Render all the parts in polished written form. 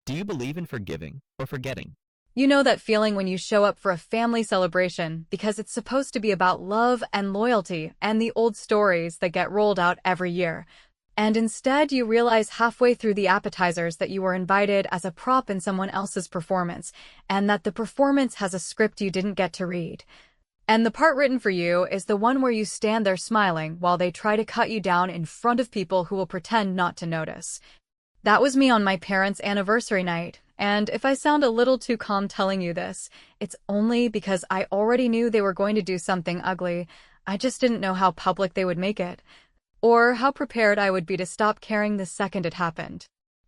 Do you believe in forgiving or forgetting? You know that feeling when you show up for a family celebration because it's supposed to be about love and loyalty and the old stories that get rolled out every year. And instead, you realize halfway through the appetizers that you were invited as a prop in someone else's performance, and that the performance has a script you didn't get to read. And the part written for you is the one where you stand there smiling while they try to cut you down in front of people who will pretend not to notice. That was me on my parents' anniversary night, and if I sound a little too calm telling you this, it's only because I already knew they were going to do something ugly. I just didn't know how public they would make it, or how prepared I would be to stop caring the second it happened.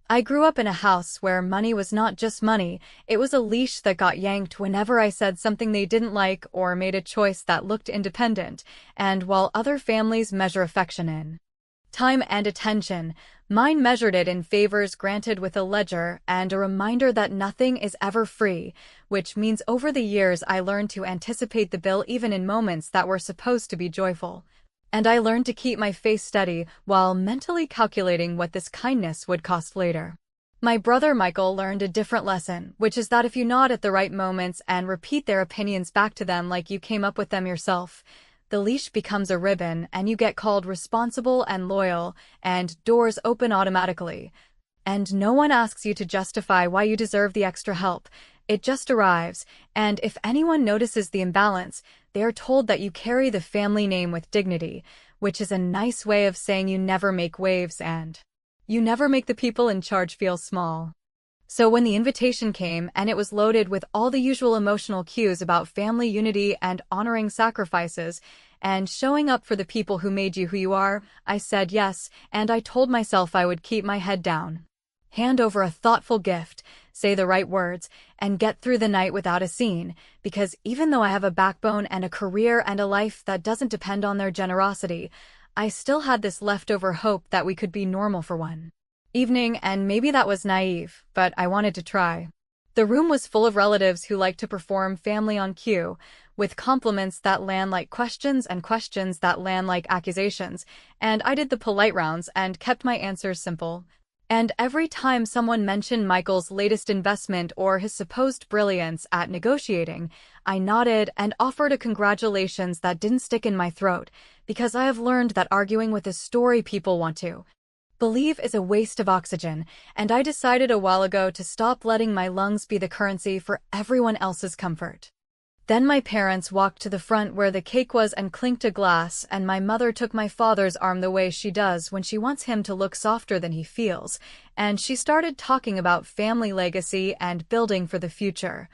I grew up in a house where money was not just money, it was a leash that got yanked whenever I said something they didn't like or made a choice that looked independent, and while other families measure affection in time and attention, mine measured it in favors granted with a ledger and a reminder that nothing is ever free, which means over the years I learned to anticipate the bill even in moments that were supposed to be joyful. And I learned to keep my face steady while mentally calculating what this kindness would cost later. My brother Michael learned a different lesson, which is that if you nod at the right moments and repeat their opinions back to them like you came up with them yourself, the leash becomes a ribbon and you get called responsible and loyal, and doors open automatically. And no one asks you to justify why you deserve the extra help. It just arrives, and if anyone notices the imbalance, they are told that you carry the family name with dignity, which is a nice way of saying you never make waves and you never make the people in charge feel small. So when the invitation came and it was loaded with all the usual emotional cues about family unity and honoring sacrifices and showing up for the people who made you who you are, I said yes, and I told myself I would keep my head down, hand over a thoughtful gift, say the right words, and get through the night without a scene, because even though I have a backbone and a career and a life that doesn't depend on their generosity, I still had this leftover hope that we could be normal for one evening, and maybe that was naive, but I wanted to try. The room was full of relatives who liked to perform family on cue, with compliments that land like questions and questions that land like accusations, and I did the polite rounds and kept my answers simple. And every time someone mentioned Michael's latest investment or his supposed brilliance at negotiating, I nodded and offered a congratulations that didn't stick in my throat, because I have learned that arguing with a story people want to believe is a waste of oxygen, and I decided a while ago to stop letting my lungs be the currency for everyone else's comfort. Then my parents walked to the front where the cake was and clinked a glass, and my mother took my father's arm the way she does when she wants him to look softer than he feels, and she started talking about family legacy and building for the future.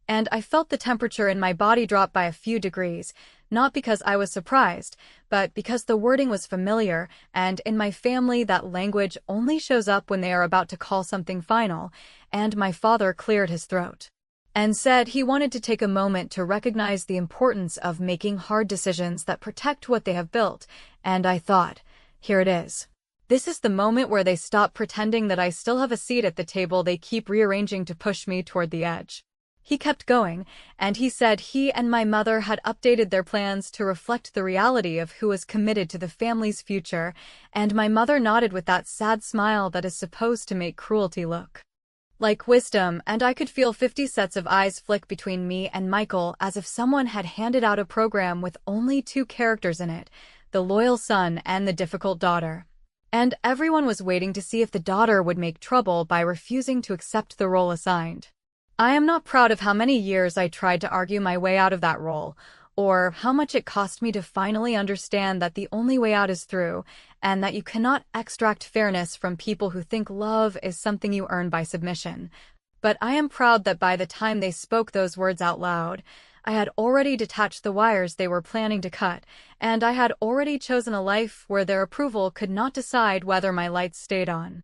And I felt the temperature in my body drop by a few degrees, not because I was surprised, but because the wording was familiar, and in my family that language only shows up when they are about to call something final, and my father cleared his throat and said he wanted to take a moment to recognize the importance of making hard decisions that protect what they have built, and I thought, here it is. This is the moment where they stop pretending that I still have a seat at the table they keep rearranging to push me toward the edge. He kept going, and he said he and my mother had updated their plans to reflect the reality of who was committed to the family's future, and my mother nodded with that sad smile that is supposed to make cruelty look like wisdom, and I could feel 50 sets of eyes flick between me and Michael as if someone had handed out a program with only two characters in it, the loyal son and the difficult daughter. And everyone was waiting to see if the daughter would make trouble by refusing to accept the role assigned. I am not proud of how many years I tried to argue my way out of that role, or how much it cost me to finally understand that the only way out is through, and that you cannot extract fairness from people who think love is something you earn by submission. But I am proud that by the time they spoke those words out loud, I had already detached the wires they were planning to cut, and I had already chosen a life where their approval could not decide whether my lights stayed on.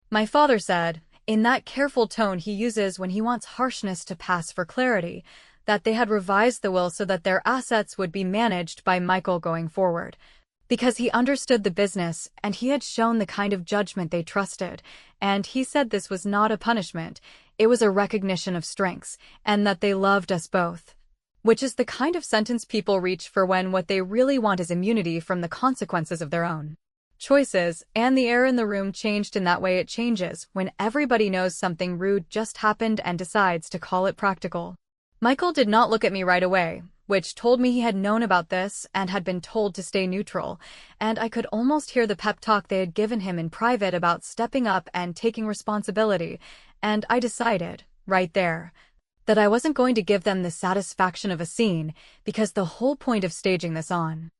My father said, in that careful tone he uses when he wants harshness to pass for clarity, that they had revised the will so that their assets would be managed by Michael going forward, because he understood the business and he had shown the kind of judgment they trusted, and he said this was not a punishment, it was a recognition of strengths, and that they loved us both. Which is the kind of sentence people reach for when what they really want is immunity from the consequences of their own choices, and the air in the room changed in that way it changes when everybody knows something rude just happened and decides to call it practical. Michael did not look at me right away, which told me he had known about this and had been told to stay neutral, and I could almost hear the pep talk they had given him in private about stepping up and taking responsibility, and I decided, right there, that I wasn't going to give them the satisfaction of a scene, because the whole point of staging this on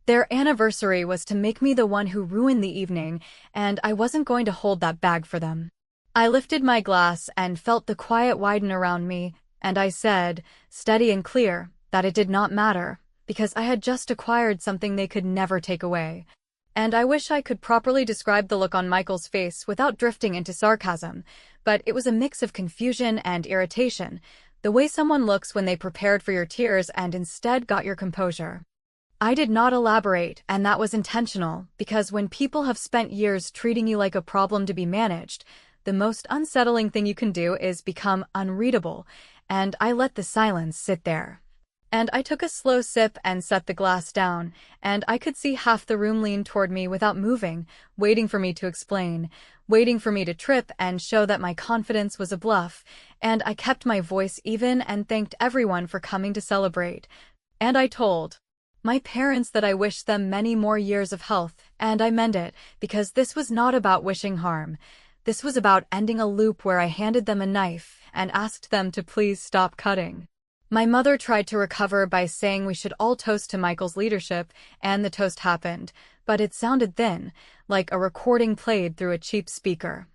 their anniversary was to make me the one who ruined the evening, and I wasn't going to hold that bag for them. I lifted my glass and felt the quiet widen around me, and I said, steady and clear, that it did not matter, because I had just acquired something they could never take away. And I wish I could properly describe the look on Michael's face without drifting into sarcasm, but it was a mix of confusion and irritation, the way someone looks when they prepared for your tears and instead got your composure. I did not elaborate, and that was intentional, because when people have spent years treating you like a problem to be managed, the most unsettling thing you can do is become unreadable, and I let the silence sit there. And I took a slow sip and set the glass down, and I could see half the room lean toward me without moving, waiting for me to explain, waiting for me to trip and show that my confidence was a bluff, and I kept my voice even and thanked everyone for coming to celebrate. And I told my parents that I wished them many more years of health, and I meant it, because this was not about wishing harm. This was about ending a loop where I handed them a knife and asked them to please stop cutting. My mother tried to recover by saying we should all toast to Michael's leadership, and the toast happened, but it sounded thin, like a recording played through a cheap speaker.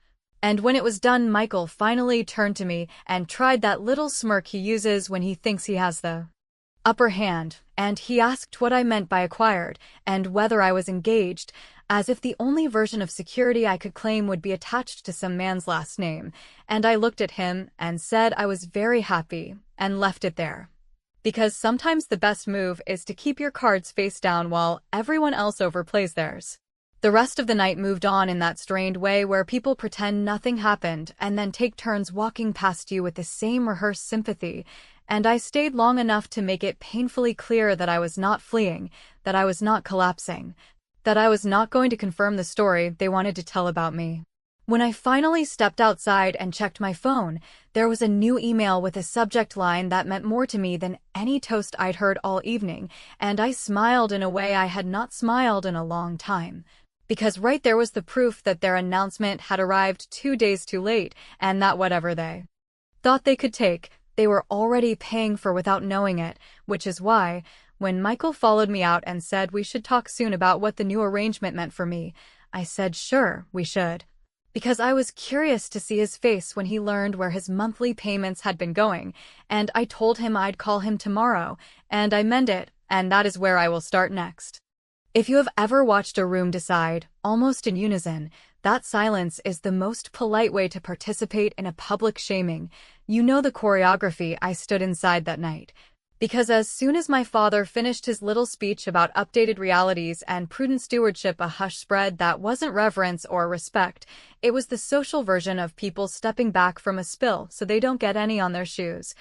And when it was done, Michael finally turned to me and tried that little smirk he uses when he thinks he has the upper hand, and he asked what I meant by acquired, and whether I was engaged, as if the only version of security I could claim would be attached to some man's last name, and I looked at him and said I was very happy, and left it there. Because sometimes the best move is to keep your cards face down while everyone else overplays theirs. The rest of the night moved on in that strained way where people pretend nothing happened and then take turns walking past you with the same rehearsed sympathy, and I stayed long enough to make it painfully clear that I was not fleeing, that I was not collapsing, that I was not going to confirm the story they wanted to tell about me. When I finally stepped outside and checked my phone, there was a new email with a subject line that meant more to me than any toast I'd heard all evening, and I smiled in a way I had not smiled in a long time. Because right there was the proof that their announcement had arrived 2 days too late, and that whatever they thought they could take, they were already paying for without knowing it, which is why, when Michael followed me out and said we should talk soon about what the new arrangement meant for me, I said sure, we should. Because I was curious to see his face when he learned where his monthly payments had been going, and I told him I'd call him tomorrow, and I meant it, and that is where I will start next. If you have ever watched a room decide, almost in unison, that silence is the most polite way to participate in a public shaming, you know the choreography I stood inside that night. Because as soon as my father finished his little speech about updated realities and prudent stewardship, a hush spread that wasn't reverence or respect, it was the social version of people stepping back from a spill so they don't get any on their shoes.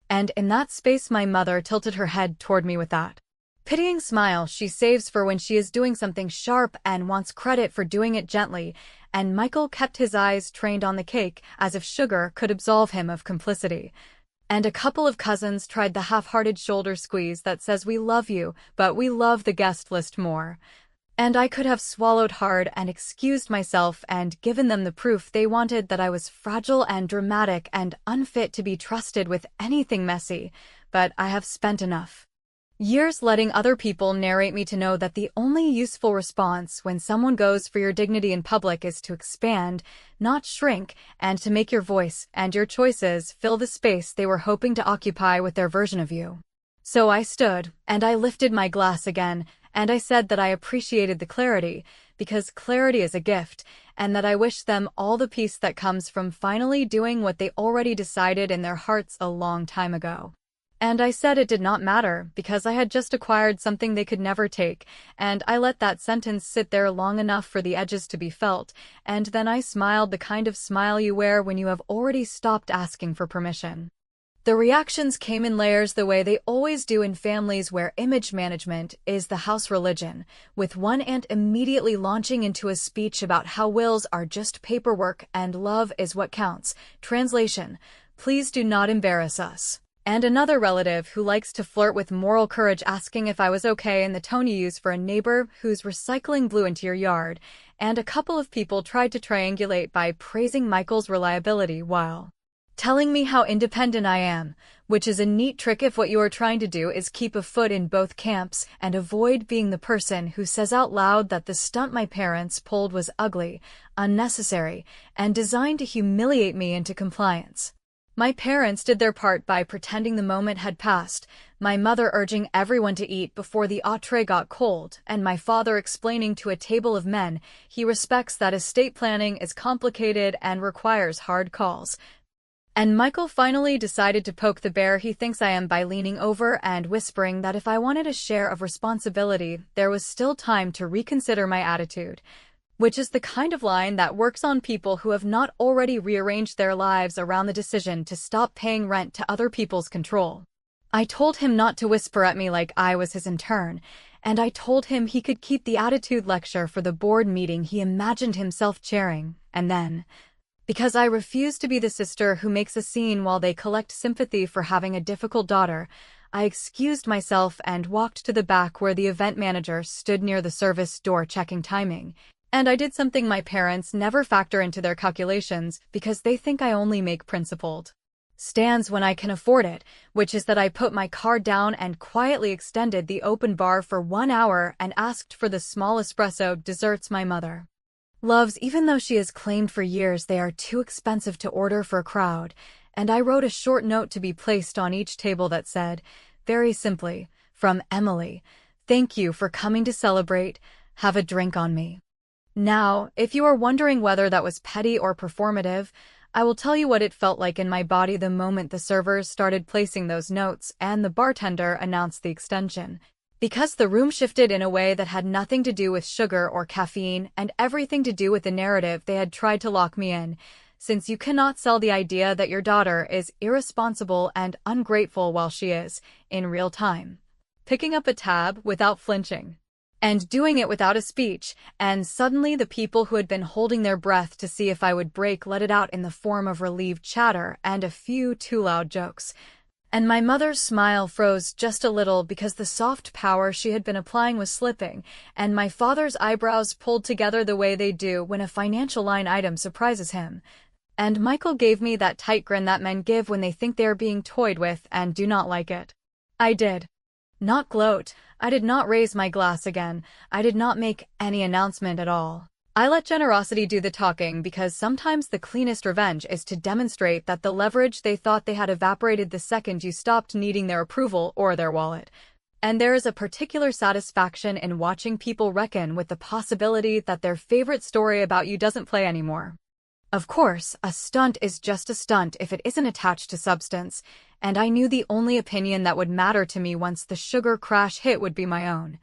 And in that space my mother tilted her head toward me with that pitying smile she saves for when she is doing something sharp and wants credit for doing it gently, and Michael kept his eyes trained on the cake as if sugar could absolve him of complicity. And a couple of cousins tried the half-hearted shoulder squeeze that says we love you, but we love the guest list more. And I could have swallowed hard and excused myself and given them the proof they wanted that I was fragile and dramatic and unfit to be trusted with anything messy, but I have spent enough years letting other people narrate me to know that the only useful response when someone goes for your dignity in public is to expand, not shrink, and to make your voice and your choices fill the space they were hoping to occupy with their version of you. So I stood, and I lifted my glass again, and I said that I appreciated the clarity, because clarity is a gift, and that I wish them all the peace that comes from finally doing what they already decided in their hearts a long time ago. And I said it did not matter, because I had just acquired something they could never take, and I let that sentence sit there long enough for the edges to be felt, and then I smiled the kind of smile you wear when you have already stopped asking for permission. The reactions came in layers the way they always do in families where image management is the house religion, with one aunt immediately launching into a speech about how wills are just paperwork and love is what counts. Translation: please do not embarrass us. And another relative who likes to flirt with moral courage asking if I was okay in the tone you use for a neighbor whose recycling blew into your yard. And a couple of people tried to triangulate by praising Michael's reliability while telling me how independent I am, which is a neat trick if what you are trying to do is keep a foot in both camps and avoid being the person who says out loud that the stunt my parents pulled was ugly, unnecessary, and designed to humiliate me into compliance. My parents did their part by pretending the moment had passed, my mother urging everyone to eat before the entree got cold, and my father explaining to a table of men he respects that estate planning is complicated and requires hard calls. And Michael finally decided to poke the bear he thinks I am by leaning over and whispering that if I wanted a share of responsibility, there was still time to reconsider my attitude. Which is the kind of line that works on people who have not already rearranged their lives around the decision to stop paying rent to other people's control. I told him not to whisper at me like I was his intern, and I told him he could keep the attitude lecture for the board meeting he imagined himself chairing, and then, because I refused to be the sister who makes a scene while they collect sympathy for having a difficult daughter, I excused myself and walked to the back where the event manager stood near the service door checking timing. And I did something my parents never factor into their calculations because they think I only make principled stands when I can afford it, which is that I put my card down and quietly extended the open bar for 1 hour and asked for the small espresso desserts my mother loves, even though she has claimed for years they are too expensive to order for a crowd, and I wrote a short note to be placed on each table that said, very simply, from Emily, thank you for coming to celebrate, have a drink on me. Now, if you are wondering whether that was petty or performative, I will tell you what it felt like in my body the moment the servers started placing those notes and the bartender announced the extension. Because the room shifted in a way that had nothing to do with sugar or caffeine and everything to do with the narrative they had tried to lock me in, since you cannot sell the idea that your daughter is irresponsible and ungrateful while she is, in real time, picking up a tab without flinching, and doing it without a speech, and suddenly the people who had been holding their breath to see if I would break let it out in the form of relieved chatter and a few too loud jokes. And my mother's smile froze just a little because the soft power she had been applying was slipping, and my father's eyebrows pulled together the way they do when a financial line item surprises him. And Michael gave me that tight grin that men give when they think they are being toyed with and do not like it. I did not gloat. I did not raise my glass again. I did not make any announcement at all. I let generosity do the talking because sometimes the cleanest revenge is to demonstrate that the leverage they thought they had evaporated the second you stopped needing their approval or their wallet. And there is a particular satisfaction in watching people reckon with the possibility that their favorite story about you doesn't play anymore. Of course, a stunt is just a stunt if it isn't attached to substance, and I knew the only opinion that would matter to me once the sugar crash hit would be my own.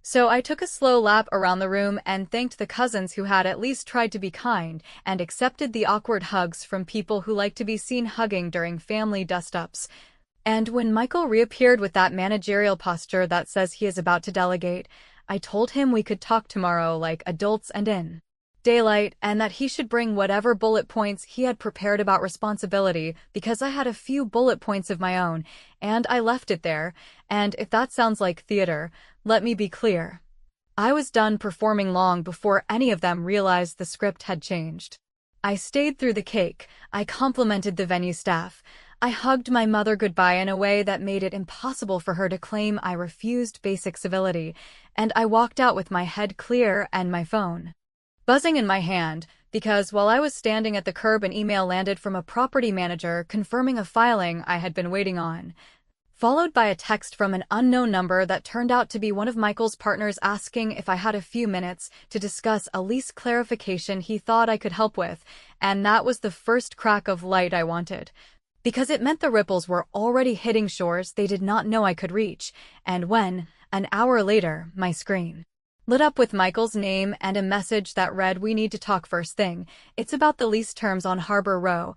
So I took a slow lap around the room and thanked the cousins who had at least tried to be kind and accepted the awkward hugs from people who like to be seen hugging during family dust-ups. And when Michael reappeared with that managerial posture that says he is about to delegate, I told him we could talk tomorrow like adults and in daylight, and that he should bring whatever bullet points he had prepared about responsibility because I had a few bullet points of my own, and I left it there, and if that sounds like theater, let me be clear. I was done performing long before any of them realized the script had changed. I stayed through the cake, I complimented the venue staff, I hugged my mother goodbye in a way that made it impossible for her to claim I refused basic civility, and I walked out with my head clear and my phone buzzing in my hand, because while I was standing at the curb an email landed from a property manager confirming a filing I had been waiting on, followed by a text from an unknown number that turned out to be one of Michael's partners asking if I had a few minutes to discuss a lease clarification he thought I could help with, and that was the first crack of light I wanted. Because it meant the ripples were already hitting shores they did not know I could reach, and when, an hour later, my screen lit up with Michael's name and a message that read, "We need to talk first thing. It's about the lease terms on Harbor Row,"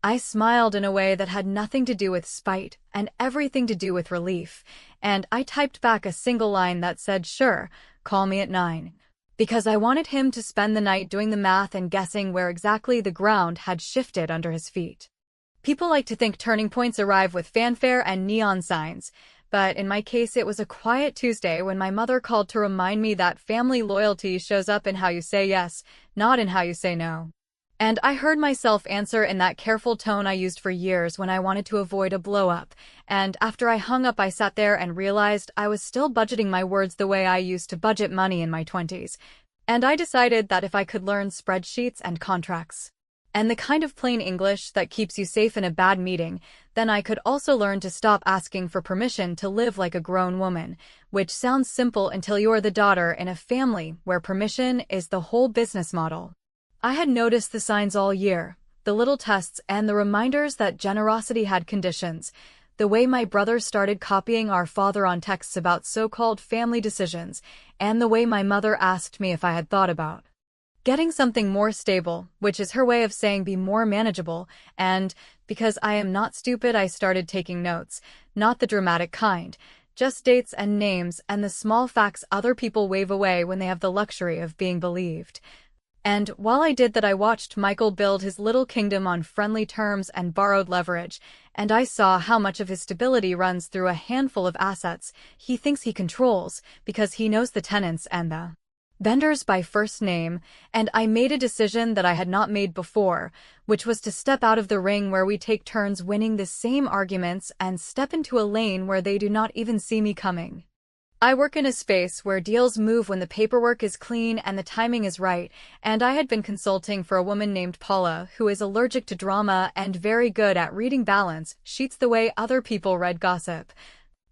I smiled in a way that had nothing to do with spite and everything to do with relief, and I typed back a single line that said, "Sure, call me at 9." Because I wanted him to spend the night doing the math and guessing where exactly the ground had shifted under his feet. People like to think turning points arrive with fanfare and neon signs, but in my case it was a quiet Tuesday when my mother called to remind me that family loyalty shows up in how you say yes, not in how you say no. And I heard myself answer in that careful tone I used for years when I wanted to avoid a blow-up, and after I hung up I sat there and realized I was still budgeting my words the way I used to budget money in my 20s. And I decided that if I could learn spreadsheets and contracts, and the kind of plain English that keeps you safe in a bad meeting, then I could also learn to stop asking for permission to live like a grown woman, which sounds simple until you're the daughter in a family where permission is the whole business model. I had noticed the signs all year, the little tests and the reminders that generosity had conditions, the way my brother started copying our father on texts about so-called family decisions, and the way my mother asked me if I had thought about getting something more stable, which is her way of saying be more manageable, and because I am not stupid I started taking notes, not the dramatic kind, just dates and names and the small facts other people wave away when they have the luxury of being believed. And while I did that I watched Michael build his little kingdom on friendly terms and borrowed leverage, and I saw how much of his stability runs through a handful of assets he thinks he controls because he knows the tenants and the vendors by first name, and I made a decision that I had not made before, which was to step out of the ring where we take turns winning the same arguments and step into a lane where they do not even see me coming. I work in a space where deals move when the paperwork is clean and the timing is right, and I had been consulting for a woman named Paula who is allergic to drama and very good at reading balance sheets the way other people read gossip.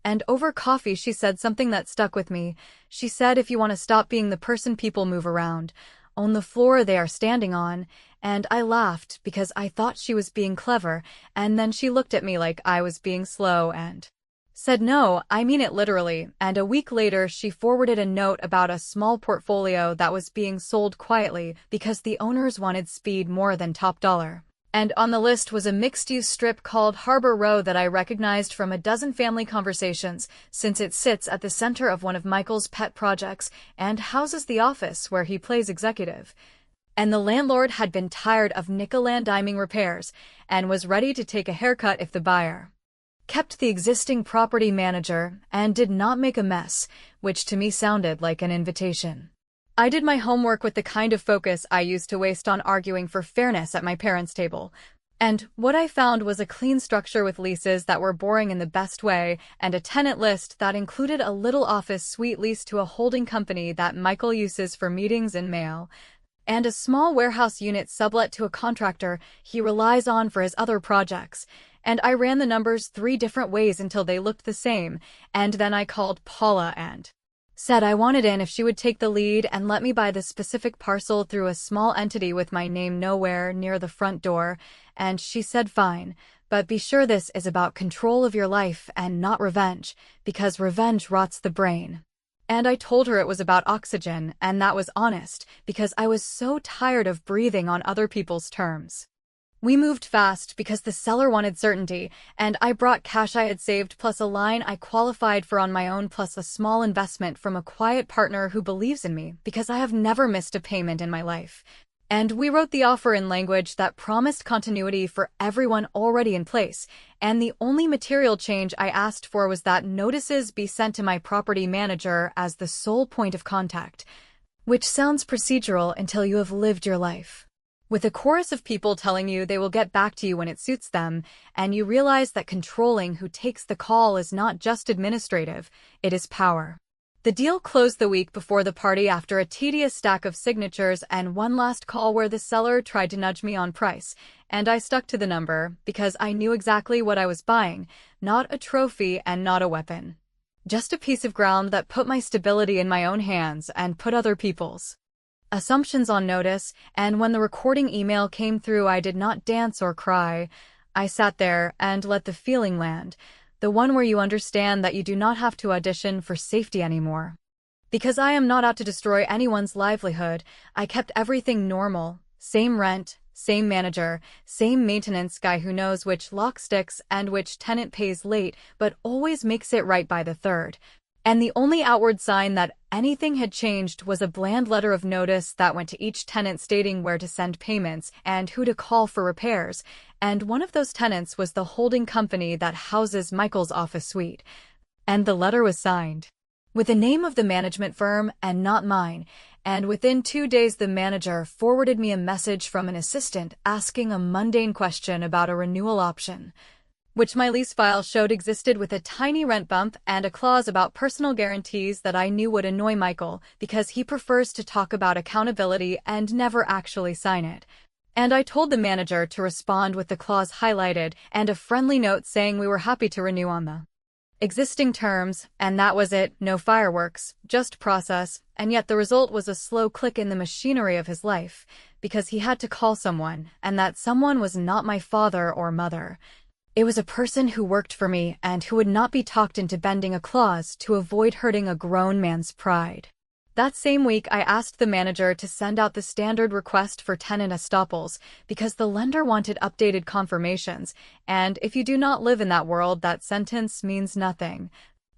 And over coffee she said something that stuck with me. She said if you want to stop being the person people move around, own the floor they are standing on, and I laughed because I thought she was being clever, and then she looked at me like I was being slow and said no, I mean it literally, and a week later she forwarded a note about a small portfolio that was being sold quietly because the owners wanted speed more than top dollar. And on the list was a mixed-use strip called Harbor Row that I recognized from a dozen family conversations, since it sits at the center of one of Michael's pet projects and houses the office where he plays executive. And the landlord had been tired of nickel-and-diming repairs and was ready to take a haircut if the buyer kept the existing property manager and did not make a mess, which to me sounded like an invitation. I did my homework with the kind of focus I used to waste on arguing for fairness at my parents' table. And what I found was a clean structure with leases that were boring in the best way and a tenant list that included a little office suite leased to a holding company that Michael uses for meetings and mail, and a small warehouse unit sublet to a contractor he relies on for his other projects. And I ran the numbers 3 different ways until they looked the same, and then I called Paula and said I wanted in if she would take the lead and let me buy the specific parcel through a small entity with my name nowhere near the front door, and she said fine, but be sure this is about control of your life and not revenge, because revenge rots the brain. And I told her it was about oxygen, and that was honest, because I was so tired of breathing on other people's terms. We moved fast because the seller wanted certainty, and I brought cash I had saved plus a line I qualified for on my own plus a small investment from a quiet partner who believes in me because I have never missed a payment in my life. And we wrote the offer in language that promised continuity for everyone already in place, and the only material change I asked for was that notices be sent to my property manager as the sole point of contact, which sounds procedural until you have lived your life, with a chorus of people telling you they will get back to you when it suits them, and you realize that controlling who takes the call is not just administrative, it is power. The deal closed the week before the party after a tedious stack of signatures and one last call where the seller tried to nudge me on price, and I stuck to the number because I knew exactly what I was buying, not a trophy and not a weapon. Just a piece of ground that put my stability in my own hands and put other people's assumptions on notice, and when the recording email came through I did not dance or cry. I sat there and let the feeling land, the one where you understand that you do not have to audition for safety anymore. Because I am not out to destroy anyone's livelihood, I kept everything normal, same rent, Same manager, same maintenance guy who knows which lock sticks and which tenant pays late, but always makes it right by the third. And the only outward sign that anything had changed was a bland letter of notice that went to each tenant stating where to send payments and who to call for repairs. And one of those tenants was the holding company that houses Michael's office suite. And the letter was signed with the name of the management firm and not mine. And within 2 days the manager forwarded me a message from an assistant asking a mundane question about a renewal option, which my lease file showed existed with a tiny rent bump and a clause about personal guarantees that I knew would annoy Michael because he prefers to talk about accountability and never actually sign it. And I told the manager to respond with the clause highlighted and a friendly note saying we were happy to renew on the existing terms, and that was it. No fireworks, just process, and yet the result was a slow click in the machinery of his life, because he had to call someone, and that someone was not my father or mother. It was a person who worked for me and who would not be talked into bending a clause to avoid hurting a grown man's pride. That same week, I asked the manager to send out the standard request for tenant estoppels because the lender wanted updated confirmations, and if you do not live in that world, that sentence means nothing.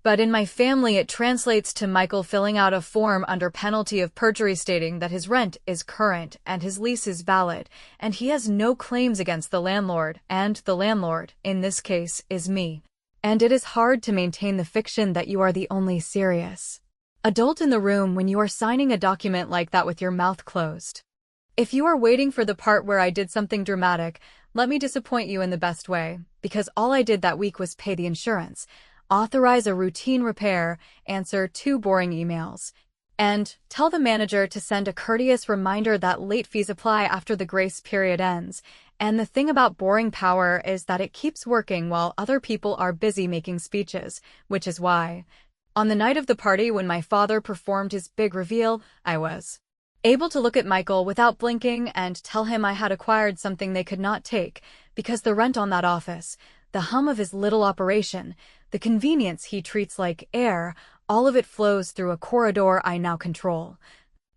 But in my family, it translates to Michael filling out a form under penalty of perjury stating that his rent is current and his lease is valid, and he has no claims against the landlord, and the landlord, in this case, is me. And it is hard to maintain the fiction that you are the only serious adult in the room when you are signing a document like that with your mouth closed. If you are waiting for the part where I did something dramatic, let me disappoint you in the best way, because all I did that week was pay the insurance, authorize a routine repair, answer 2 boring emails, and tell the manager to send a courteous reminder that late fees apply after the grace period ends. And the thing about boring power is that it keeps working while other people are busy making speeches, which is why on the night of the party when my father performed his big reveal, I was able to look at Michael without blinking and tell him I had acquired something they could not take, because the rent on that office, the hum of his little operation, the convenience he treats like air, all of it flows through a corridor I now control.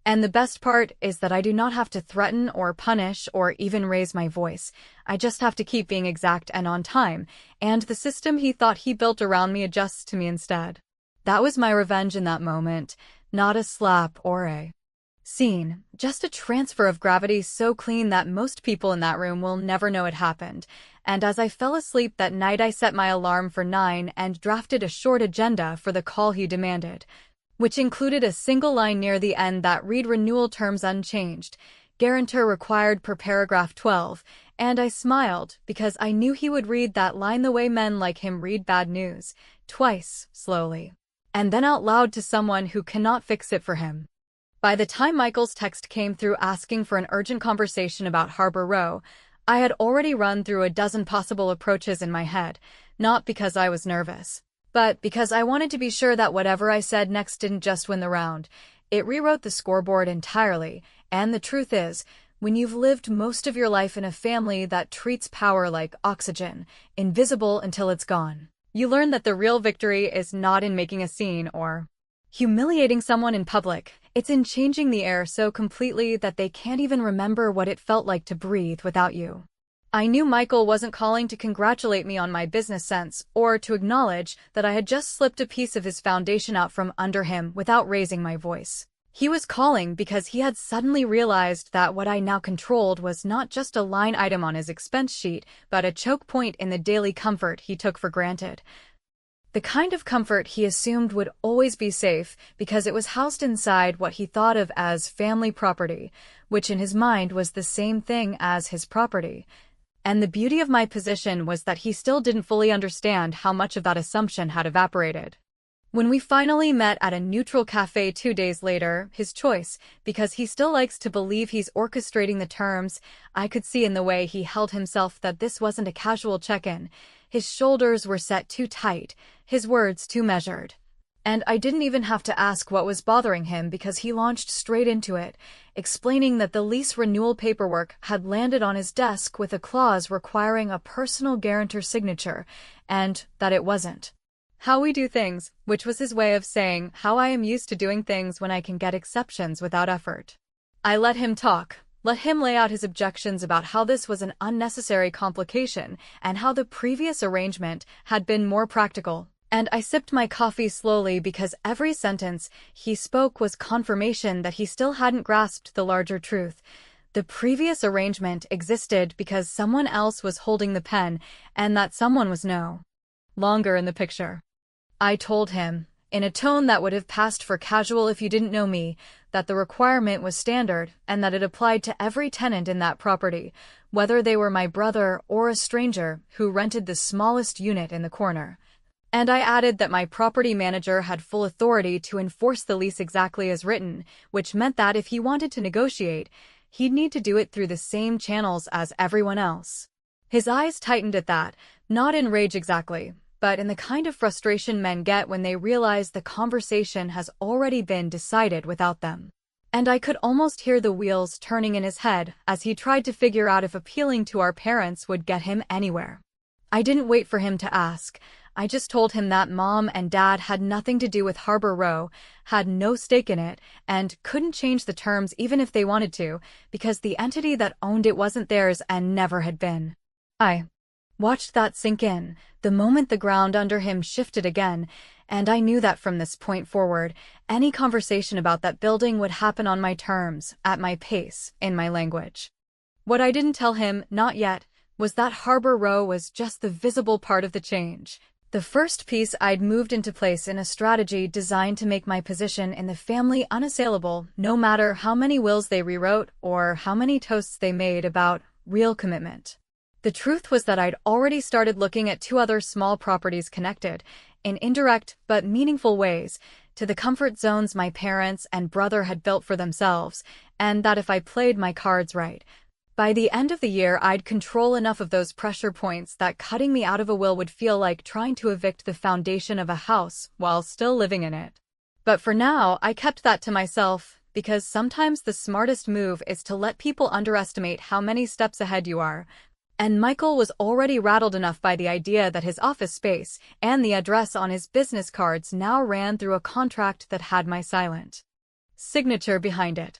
And the best part is that I do not have to threaten or punish or even raise my voice. I just have to keep being exact and on time, and the system he thought he built around me adjusts to me instead. That was my revenge in that moment, not a slap or a scene, just a transfer of gravity so clean that most people in that room will never know it happened. And as I fell asleep that night, I set my alarm for 9 and drafted a short agenda for the call he demanded, which included a single line near the end that read renewal terms unchanged, guarantor required per paragraph 12, and I smiled because I knew he would read that line the way men like him read bad news, twice, slowly, and then out loud to someone who cannot fix it for him. By the time Michael's text came through asking for an urgent conversation about Harbor Row, I had already run through a dozen possible approaches in my head, not because I was nervous, but because I wanted to be sure that whatever I said next didn't just win the round. It rewrote the scoreboard entirely, and the truth is, when you've lived most of your life in a family that treats power like oxygen, invisible until it's gone, you learn that the real victory is not in making a scene or humiliating someone in public. It's in changing the air so completely that they can't even remember what it felt like to breathe without you. I knew Michael wasn't calling to congratulate me on my business sense or to acknowledge that I had just slipped a piece of his foundation out from under him without raising my voice. He was calling because he had suddenly realized that what I now controlled was not just a line item on his expense sheet, but a choke point in the daily comfort he took for granted. The kind of comfort he assumed would always be safe because it was housed inside what he thought of as family property, which in his mind was the same thing as his property. And the beauty of my position was that he still didn't fully understand how much of that assumption had evaporated. When we finally met at a neutral cafe 2 days later, his choice, because he still likes to believe he's orchestrating the terms, I could see in the way he held himself that this wasn't a casual check-in. His shoulders were set too tight, his words too measured. And I didn't even have to ask what was bothering him because he launched straight into it, explaining that the lease renewal paperwork had landed on his desk with a clause requiring a personal guarantor signature, and that it wasn't how we do things, which was his way of saying how I am used to doing things when I can get exceptions without effort. I let him talk, Let him lay out his objections about how this was an unnecessary complication and how the previous arrangement had been more practical. And I sipped my coffee slowly because every sentence he spoke was confirmation that he still hadn't grasped the larger truth. The previous arrangement existed because someone else was holding the pen, and that someone was no longer in the picture. I told him, in a tone that would have passed for casual if you didn't know me, that the requirement was standard and that it applied to every tenant in that property, whether they were my brother or a stranger who rented the smallest unit in the corner. And I added that my property manager had full authority to enforce the lease exactly as written, which meant that if he wanted to negotiate, he'd need to do it through the same channels as everyone else. His eyes tightened at that, not in rage exactly, but in the kind of frustration men get when they realize the conversation has already been decided without them. And I could almost hear the wheels turning in his head as he tried to figure out if appealing to our parents would get him anywhere. I didn't wait for him to ask. I just told him that Mom and Dad had nothing to do with Harbor Row, had no stake in it, and couldn't change the terms even if they wanted to, because the entity that owned it wasn't theirs and never had been. I watched that sink in, the moment the ground under him shifted again, and I knew that from this point forward, any conversation about that building would happen on my terms, at my pace, in my language. What I didn't tell him, not yet, was that Harbor Row was just the visible part of the change. The first piece I'd moved into place in a strategy designed to make my position in the family unassailable, no matter how many wills they rewrote or how many toasts they made about real commitment. The truth was that I'd already started looking at 2 other small properties connected, in indirect but meaningful ways, to the comfort zones my parents and brother had built for themselves, and that if I played my cards right, by the end of the year I'd control enough of those pressure points that cutting me out of a will would feel like trying to evict the foundation of a house while still living in it. But for now, I kept that to myself, because sometimes the smartest move is to let people underestimate how many steps ahead you are. And Michael was already rattled enough by the idea that his office space and the address on his business cards now ran through a contract that had my silent signature behind it.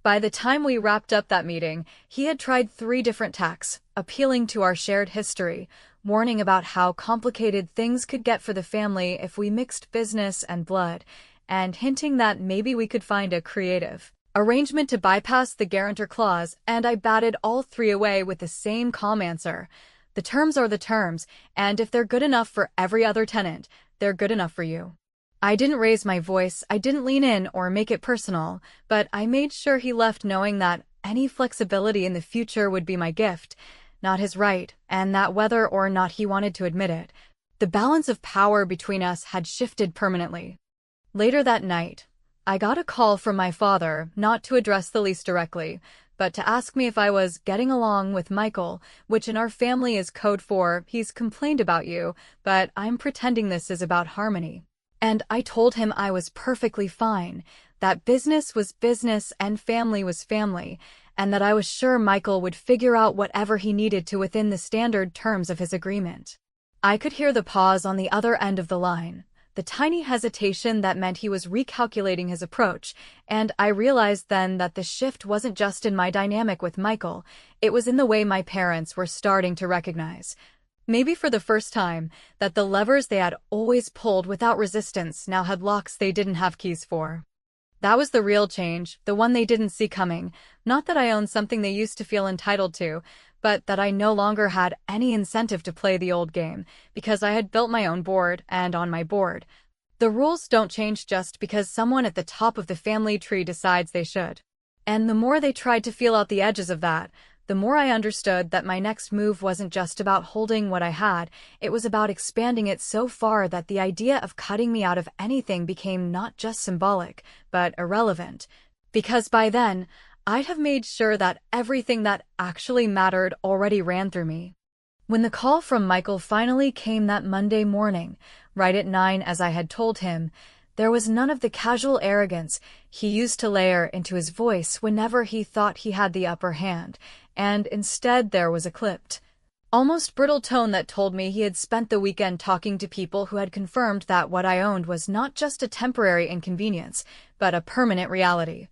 By the time we wrapped up that meeting, he had tried 3 different tacks, appealing to our shared history, warning about how complicated things could get for the family if we mixed business and blood, and hinting that maybe we could find a creative arrangement to bypass the guarantor clause, and I batted all 3 away with the same calm answer. The terms are the terms, and if they're good enough for every other tenant, they're good enough for you. I didn't raise my voice, I didn't lean in or make it personal, but I made sure he left knowing that any flexibility in the future would be my gift, not his right, and that whether or not he wanted to admit it, the balance of power between us had shifted permanently. Later that night, I got a call from my father, not to address the lease directly, but to ask me if I was getting along with Michael, which in our family is code for, he's complained about you, but I'm pretending this is about harmony. And I told him I was perfectly fine, that business was business and family was family, and that I was sure Michael would figure out whatever he needed to within the standard terms of his agreement. I could hear the pause on the other end of the line, the tiny hesitation that meant he was recalculating his approach, and I realized then that the shift wasn't just in my dynamic with Michael, it was in the way my parents were starting to recognize, maybe for the first time, that the levers they had always pulled without resistance now had locks they didn't have keys for. That was the real change, the one they didn't see coming, not that I owned something they used to feel entitled to, but that I no longer had any incentive to play the old game, because I had built my own board, and on my board, the rules don't change just because someone at the top of the family tree decides they should. And the more they tried to feel out the edges of that, the more I understood that my next move wasn't just about holding what I had, it was about expanding it so far that the idea of cutting me out of anything became not just symbolic, but irrelevant. Because by then, I'd have made sure that everything that actually mattered already ran through me. When the call from Michael finally came that Monday morning, right at 9 as I had told him, there was none of the casual arrogance he used to layer into his voice whenever he thought he had the upper hand, and instead there was a clipped, almost brittle tone that told me he had spent the weekend talking to people who had confirmed that what I owned was not just a temporary inconvenience, but a permanent reality.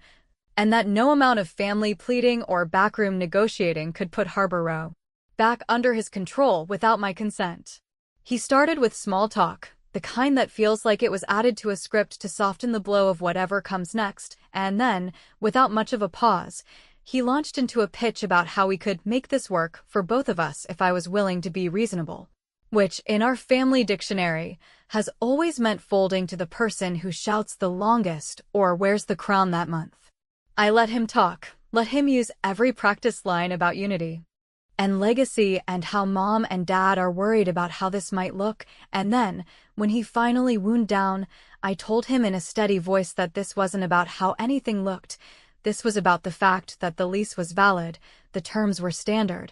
and that no amount of family pleading or backroom negotiating could put Harbor Row back under his control without my consent. He started with small talk, the kind that feels like it was added to a script to soften the blow of whatever comes next, and then, without much of a pause, he launched into a pitch about how we could make this work for both of us if I was willing to be reasonable, which, in our family dictionary, has always meant folding to the person who shouts the longest or wears the crown that month. I let him talk, let him use every practice line about unity and legacy and how mom and dad are worried about how this might look, and then, when he finally wound down, I told him in a steady voice that this wasn't about how anything looked. This was about the fact that the lease was valid, the terms were standard,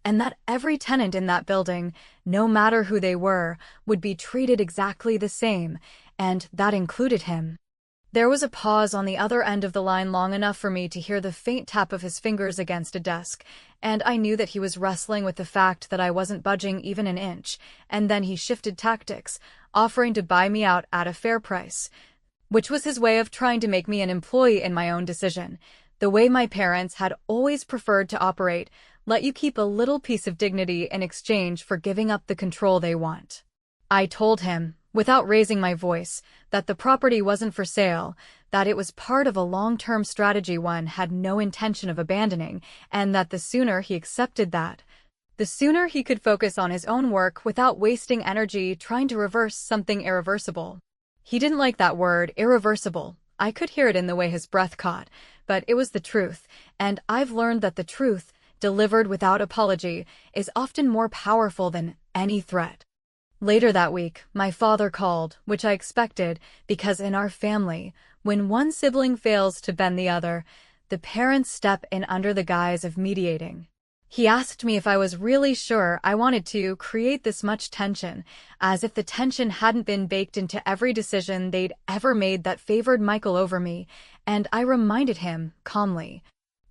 and that every tenant in that building, no matter who they were, would be treated exactly the same, and that included him. There was a pause on the other end of the line long enough for me to hear the faint tap of his fingers against a desk, and I knew that he was wrestling with the fact that I wasn't budging even an inch, and then he shifted tactics, offering to buy me out at a fair price, which was his way of trying to make me an employee in my own decision, the way my parents had always preferred to operate, let you keep a little piece of dignity in exchange for giving up the control they want. I told him, without raising my voice, that the property wasn't for sale, that it was part of a long-term strategy one had no intention of abandoning, and that the sooner he accepted that, the sooner he could focus on his own work without wasting energy trying to reverse something irreversible. He didn't like that word, irreversible. I could hear it in the way his breath caught, but it was the truth, and I've learned that the truth, delivered without apology, is often more powerful than any threat. Later that week, my father called, which I expected, because in our family, when one sibling fails to bend the other, the parents step in under the guise of mediating. He asked me if I was really sure I wanted to create this much tension, as if the tension hadn't been baked into every decision they'd ever made that favored Michael over me, and I reminded him, calmly,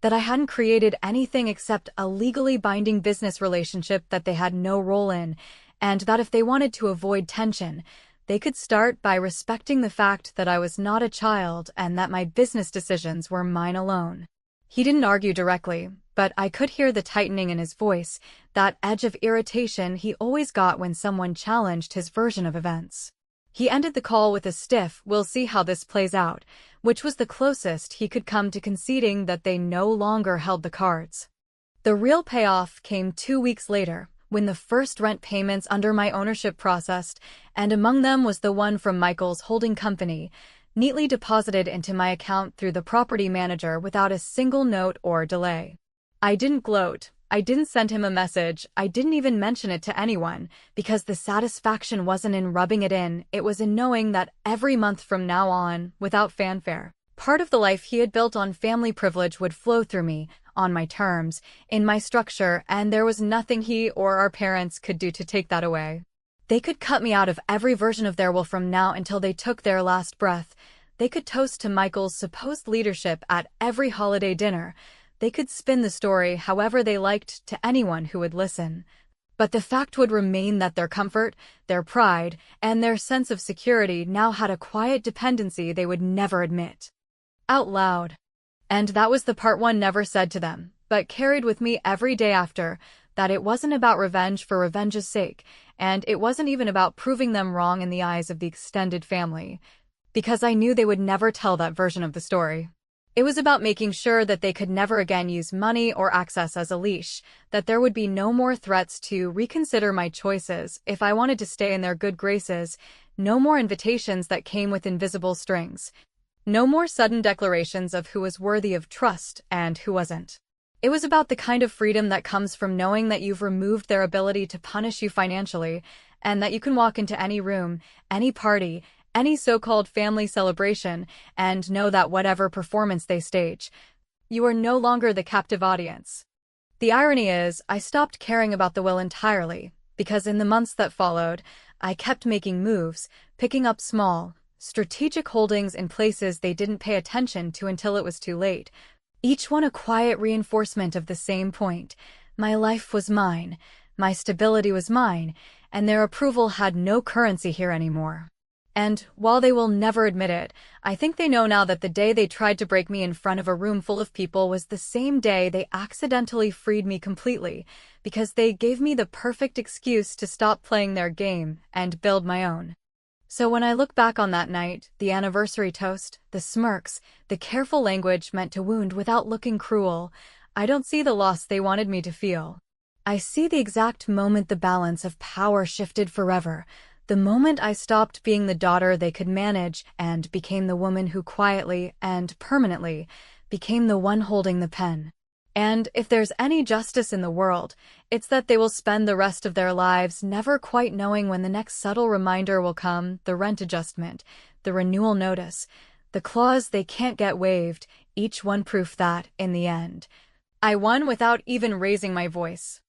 that I hadn't created anything except a legally binding business relationship that they had no role in, and that if they wanted to avoid tension, they could start by respecting the fact that I was not a child and that my business decisions were mine alone. He didn't argue directly, but I could hear the tightening in his voice, that edge of irritation he always got when someone challenged his version of events. He ended the call with a stiff, "We'll see how this plays out," which was the closest he could come to conceding that they no longer held the cards. The real payoff came 2 weeks later, when the first rent payments under my ownership processed, and among them was the one from Michael's holding company, neatly deposited into my account through the property manager without a single note or delay. I didn't gloat, I didn't send him a message, I didn't even mention it to anyone, because the satisfaction wasn't in rubbing it in, it was in knowing that every month from now on, without fanfare, part of the life he had built on family privilege would flow through me, on my terms, in my structure, and there was nothing he or our parents could do to take that away. They could cut me out of every version of their will from now until they took their last breath. They could toast to Michael's supposed leadership at every holiday dinner. They could spin the story however they liked to anyone who would listen. But the fact would remain that their comfort, their pride, and their sense of security now had a quiet dependency they would never admit out loud. And that was the part one never said to them, but carried with me every day after, that it wasn't about revenge for revenge's sake, and it wasn't even about proving them wrong in the eyes of the extended family, because I knew they would never tell that version of the story. It was about making sure that they could never again use money or access as a leash, that there would be no more threats to reconsider my choices if I wanted to stay in their good graces, no more invitations that came with invisible strings. No more sudden declarations of who was worthy of trust and who wasn't. It was about the kind of freedom that comes from knowing that you've removed their ability to punish you financially, and that you can walk into any room, any party, any so-called family celebration, and know that whatever performance they stage, you are no longer the captive audience. The irony is, I stopped caring about the will entirely, because in the months that followed, I kept making moves, picking up small, strategic holdings in places they didn't pay attention to until it was too late. Each one a quiet reinforcement of the same point. My life was mine, my stability was mine, and their approval had no currency here anymore. And while they will never admit it, I think they know now that the day they tried to break me in front of a room full of people was the same day they accidentally freed me completely, because they gave me the perfect excuse to stop playing their game and build my own. So when I look back on that night, the anniversary toast, the smirks, the careful language meant to wound without looking cruel, I don't see the loss they wanted me to feel. I see the exact moment the balance of power shifted forever, the moment I stopped being the daughter they could manage and became the woman who quietly and permanently became the one holding the pen. And if there's any justice in the world, it's that they will spend the rest of their lives never quite knowing when the next subtle reminder will come, the rent adjustment, the renewal notice, the clause they can't get waived, each one proof that, in the end, I won without even raising my voice.